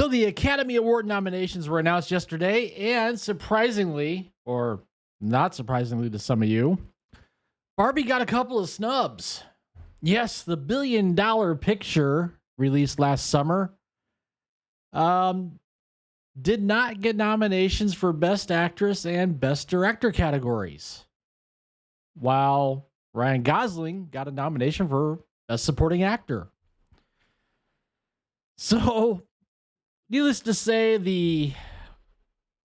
So the Academy Award nominations were announced yesterday, and surprisingly, or not surprisingly to some of you, Barbie got a couple of snubs. Yes, the billion-dollar picture released last summer did not get nominations for Best Actress and Best Director categories, while Ryan Gosling got a nomination for Best Supporting Actor. So, needless to say, the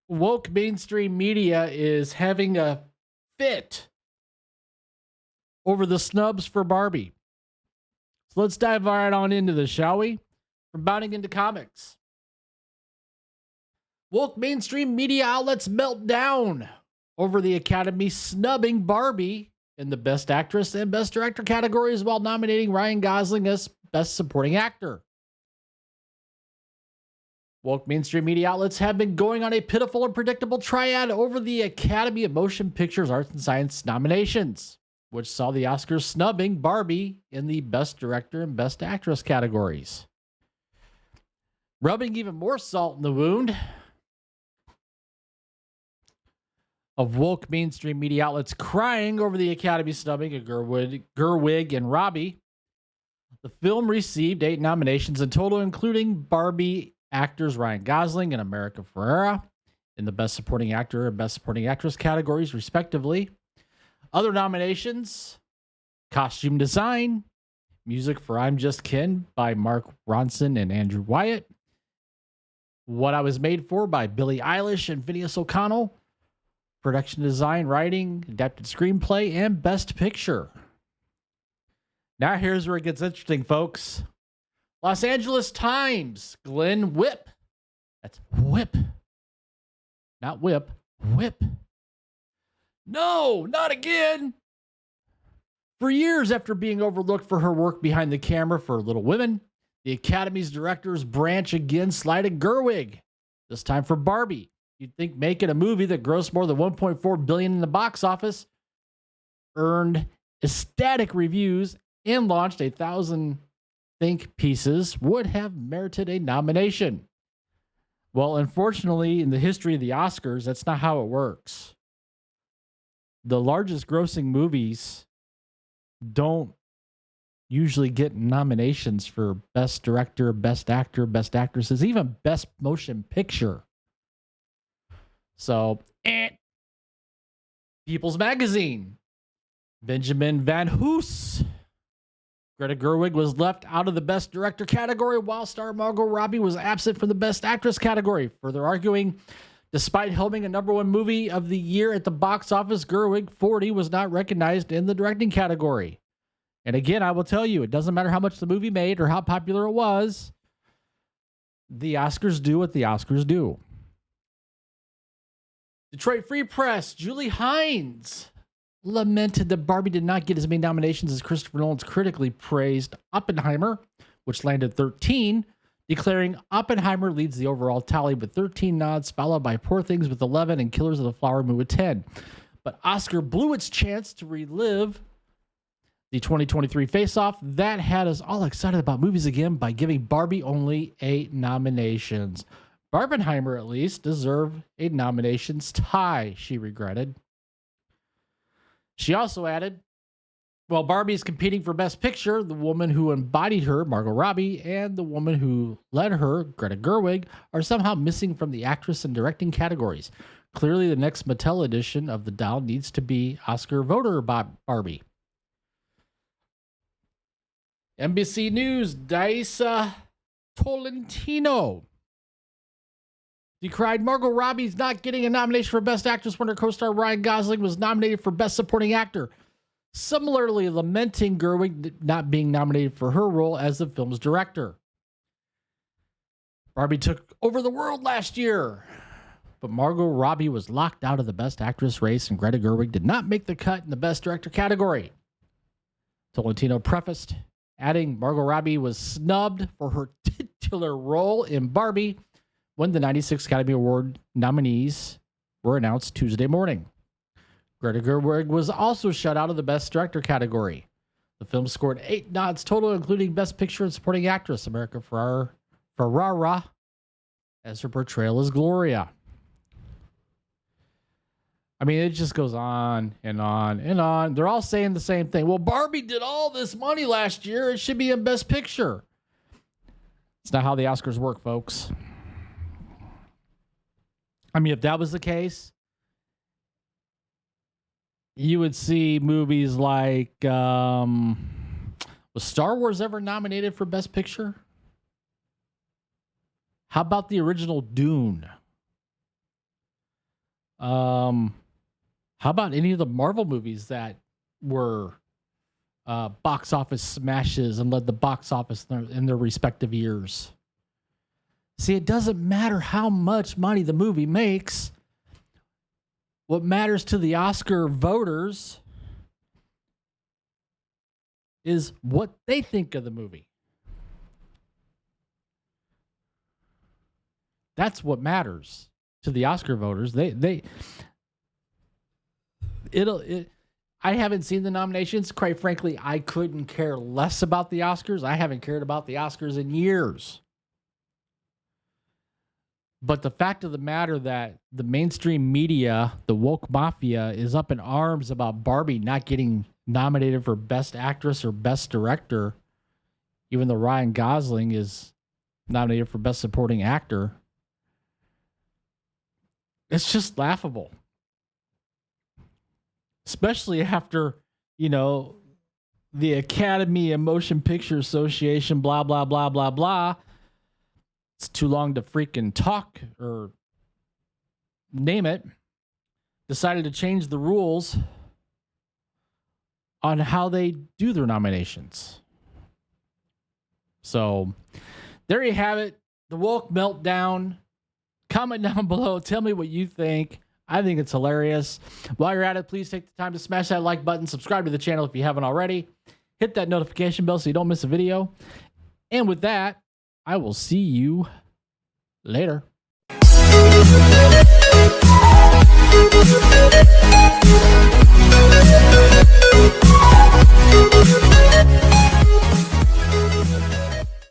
woke mainstream media is having a fit over the snubs for Barbie. So let's dive right on into this, shall we? From bounding into comics. Woke mainstream media outlets melt down over the Academy snubbing Barbie in the Best Actress and Best Director categories while nominating Ryan Gosling as Best Supporting Actor. Woke mainstream media outlets have been going on a pitiful and predictable triad over the Academy of Motion Pictures Arts and Science nominations, which saw the Oscars snubbing Barbie in the Best Director and Best Actress categories. Rubbing even more salt in the wound of woke mainstream media outlets crying over the Academy snubbing of Gerwig and Robbie, the film received 8 nominations in total, including Barbie actors Ryan Gosling and America Ferrera in the Best Supporting Actor and Best Supporting Actress categories, respectively. Other nominations: Costume Design, Music for I'm Just Ken by Mark Ronson and Andrew Wyatt, What I Was Made For by Billie Eilish and Phineas O'Connell, Production Design, Writing, Adapted Screenplay, and Best Picture. Now here's where it gets interesting, folks. Los Angeles Times, Glenn Whipp. That's Whip. Not Whip, Whip. No, not again. For years after being overlooked for her work behind the camera for Little Women, the Academy's directors branch again slighted Gerwig, this time for Barbie. You'd think making a movie that grossed more than $1.4 billion in the box office, earned ecstatic reviews, and launched 1,000 think pieces would have merited a nomination. Well, unfortunately, in the history of the Oscars, that's not how it works. The largest grossing movies don't usually get nominations for Best Director, Best Actor, Best Actresses, even Best Motion Picture. So, People's Magazine, Benjamin Van Hoos. Greta Gerwig was left out of the Best Director category, while star Margot Robbie was absent from the Best Actress category, further arguing, despite helming a #1 movie of the year at the box office, Gerwig, 40, was not recognized in the directing category. And again, I will tell you, it doesn't matter how much the movie made or how popular it was. The Oscars do what the Oscars do. Detroit Free Press, Julie Hines lamented that Barbie did not get as many nominations as Christopher Nolan's critically praised Oppenheimer, which landed 13, declaring Oppenheimer leads the overall tally with 13 nods, followed by Poor Things with 11 and Killers of the Flower Moon with 10. But Oscar blew its chance to relive the 2023 face-off that had us all excited about movies again by giving Barbie only 8 nominations. Barbenheimer, at least, deserved a nominations tie, she regretted. She also added, while Barbie is competing for Best Picture, the woman who embodied her, Margot Robbie, and the woman who led her, Greta Gerwig, are somehow missing from the actress and directing categories. Clearly, the next Mattel edition of the doll needs to be Oscar voter Barbie. NBC News, Daisa Tolentino decried Margot Robbie's not getting a nomination for Best Actress when her co-star Ryan Gosling was nominated for Best Supporting Actor, similarly lamenting Gerwig not being nominated for her role as the film's director. Barbie took over the world last year, but Margot Robbie was locked out of the Best Actress race, and Greta Gerwig did not make the cut in the Best Director category. Tolentino prefaced, adding Margot Robbie was snubbed for her titular role in Barbie when the 96 Academy Award nominees were announced Tuesday morning. Greta Gerwig was also shut out of the Best Director category. The film scored 8 nods total, including Best Picture and Supporting Actress, America Ferrera as her portrayal as Gloria. I mean, it just goes on and on and on. They're all saying the same thing. Well, Barbie did all this money last year. It should be in Best Picture. It's not how the Oscars work, folks. I mean, if that was the case, you would see movies like, was Star Wars ever nominated for Best Picture? How about the original Dune? How about any of the Marvel movies that were box office smashes and led the box office in their respective years? See, it doesn't matter how much money the movie makes. What matters to the Oscar voters is what they think of the movie. That's what matters to the Oscar voters. I haven't seen the nominations. Quite frankly, I couldn't care less about the Oscars. I haven't cared about the Oscars in years. But the fact of the matter that the mainstream media, the woke mafia, is up in arms about Barbie not getting nominated for Best Actress or Best Director, even though Ryan Gosling is nominated for Best Supporting Actor, it's just laughable. Especially after, the Academy and Motion Picture Association, blah, blah, blah, blah, blah. It's too long to freaking talk or name it. Decided to change the rules on how they do their nominations. So there you have it. The woke meltdown. Comment down below. Tell me what you think. I think it's hilarious. While you're at it, please take the time to smash that like button. Subscribe to the channel if you haven't already. Hit that notification bell so you don't miss a video. And with that, I will see you later.